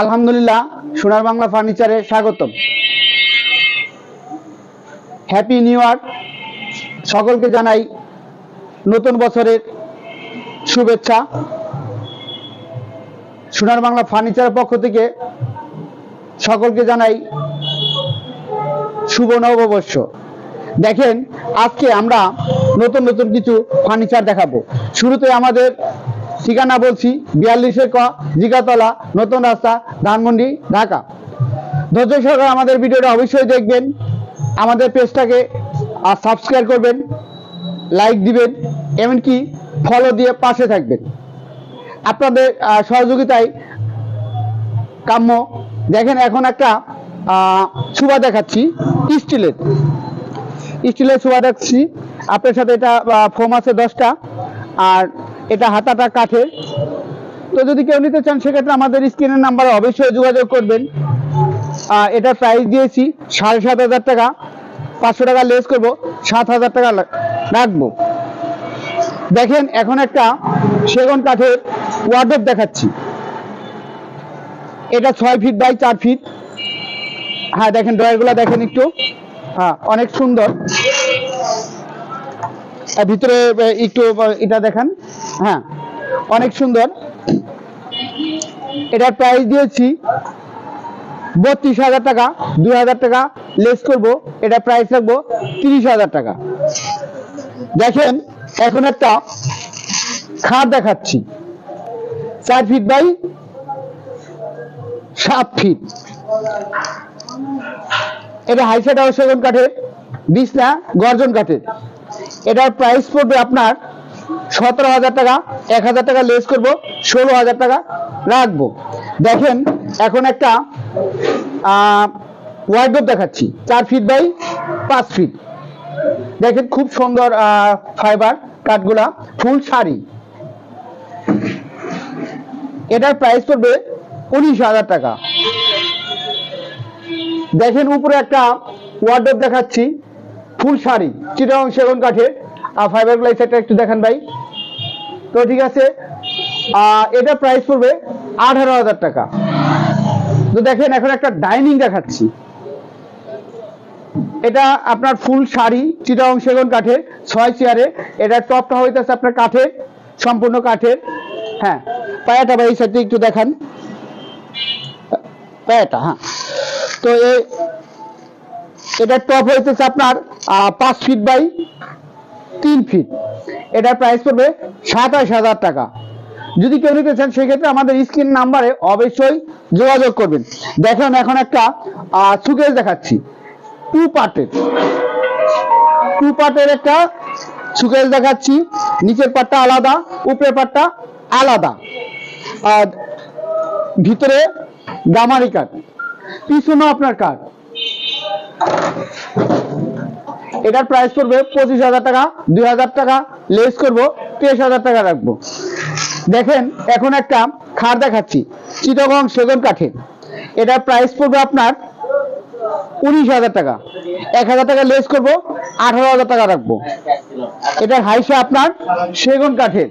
আলহামদুলিল্লাহ, সোনার বাংলা ফার্নিচারে স্বাগতম। Happy new year. সকলকে জানাই নতুন বছরের শুভেচ্ছা। সোনার বাংলা ফার্নিচারের পক্ষ থেকে সকলকে জানাই শুভ নববর্ষ। দেখেন, আজকে আমরা নতুন নতুন কিছু ফার্নিচার দেখাবো। শুরুতে আমাদের ঠিকানা বলছি, 42 ক জিগাতলা, নতুন রাস্তা, ধানমন্ডি, ঢাকা। ধৈর্য সহকারে আমাদের ভিডিওটা অবশ্যই দেখবেন, আমাদের পেজটাকে সাবস্ক্রাইব করবেন, লাইক দিবেন, এমনকি ফলো দিয়ে পাশে থাকবেন। আপনাদের সহযোগিতায় কাম্য। দেখেন, এখন একটা সুবা দেখাচ্ছি, স্টিলের সুবা দেখাচ্ছি আপনার সাথে। এটা ফোম আছে 10টা, আর এটা হাতাটা কাঠের। তো যদি কেউ নিতে চান সেক্ষেত্রে আমাদের স্ক্রিনের নাম্বারে অবশ্যই যোগাযোগ করবেন। এটার প্রাইস দিয়েছি 7,500 টাকা, 500 টাকা লেস করবো, 7,000 টাকা রাখবো। দেখেন, এখন একটা সেগুন কাঠের ওয়ার্ডরোব দেখাচ্ছি। এটা 6 ফিট বাই 4 ফিট। হ্যাঁ, দেখেন ড্রয়ারগুলো দেখেন একটু, হ্যাঁ অনেক সুন্দর। ভিতরে একটু এটা দেখেন, হ্যাঁ অনেক সুন্দর। এটার প্রাইস দিয়েছি 32,000 টাকা, 2,000 টাকা লেস করবো, এটা প্রাইস রাখবো 30,000 টাকা। দেখেন, এখন একটা খাট দেখাচ্ছি, 4 ফিট বাই 7 ফিট। এটা হাইসাইড হাউস সেগুন কাঠের, বিছনা গর্জন কাঠের। এটার প্রাইস পড়বে আপনার 17,000 টাকা, 1,000 টাকা লেস করবো, 16,000 টাকা রাখবো। দেখেন, এখন একটা ওয়ার্ডরোব দেখাচ্ছি, 4 ফিট বাই 5 ফিট। দেখেন, খুব সুন্দর ফাইবার কাঠগুলা, ফুল শাড়ি। এটার প্রাইস পড়বে 19,000 টাকা। দেখেন, উপরে একটা ওয়ার্ডরোব দেখাচ্ছি, ফুল শাড়ি, চিটাগং সেগুন কাঠের, আর ফাইবার গ্লাস একটা একটু দেখান ভাই। তো ঠিক আছে, এটা প্রাইস পড়বে 18,000 টাকা। তো দেখেন, এখন একটা ডাইনিং দেখাচ্ছি। এটা আপনার ফুল শাড়ি, চিটাগং সেগুন কাঠের, 6 চেয়ারে। এটা টপটা হইতেছে আপনার কাঠের, সম্পূর্ণ কাঠের। হ্যাঁ, পায়াটা ভাই এই সাইডে একটু দেখান, পায়াটা। হ্যাঁ, তো এটা টপ হইতেছে আপনার 5 ফিট বাই 3 ফিট। এটার প্রাইস পড়বে 27,000 টাকা। যদি কেউ নিতে চান সেক্ষেত্রে আমাদের স্ক্রিন নাম্বারে অবশ্যই যোগাযোগ করবেন। দেখেন, এখন একটা সুকেস দেখাচ্ছি, 2 পার্টের একটা সুকেস দেখাচ্ছি। নিচের পাটটা আলাদা, উপরের পাটটা আলাদা, আর ভিতরে গামারি কাঠ, পিছনে আপনার কাঠ। এটার প্রাইস পড়বে 25,000 টাকা, 2,000 টাকা লেস করবো, 23,000 টাকা রাখবো। দেখেন, এখন একটা খাট দেখাচ্ছি, চিটাগং সেগুন কাঠের। এটার প্রাইস পড়বে আপনার 19,000 টাকা, 1,000 টাকা লেস করবো, 18,000 টাকা রাখবো। এটার হাইসা আপনার সেগুন কাঠের।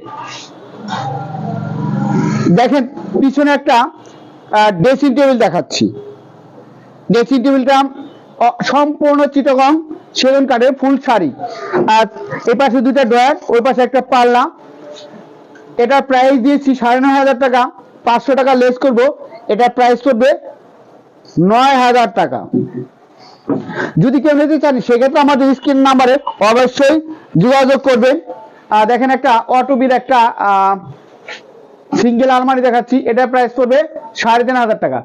দেখেন, পিছনে একটা ড্রেসিং টেবিল দেখাচ্ছি। ড্রেসিং টেবিলটা সম্পূর্ণ চিটাগং সেগুন কাঠের, ফুল শাড়ি, আর এই পাশে 2টা ড্রয়ার, ওই পাশে একটা পাল্লা। এটার প্রাইস দিয়েছি 9,500 টাকা, 500 টাকা লেস করবো, এটার প্রাইস পড়বে 9,000 টাকা। যদি কেউ নিতে চান সেক্ষেত্রে আমাদের স্ক্রিন নাম্বারে অবশ্যই যোগাযোগ করবেন। দেখেন, একটা অটোবির একটা সিঙ্গেল আলমারি দেখাচ্ছি। এটার প্রাইস পড়বে 3,500 টাকা।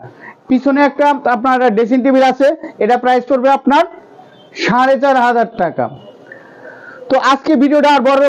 পিছনে একটা আপনার ড্রেসিং টেবিল আছে, এটা প্রাইস পড়বে আপনার 4,500 টাকা। তো আজকে ভিডিওটা আর বড়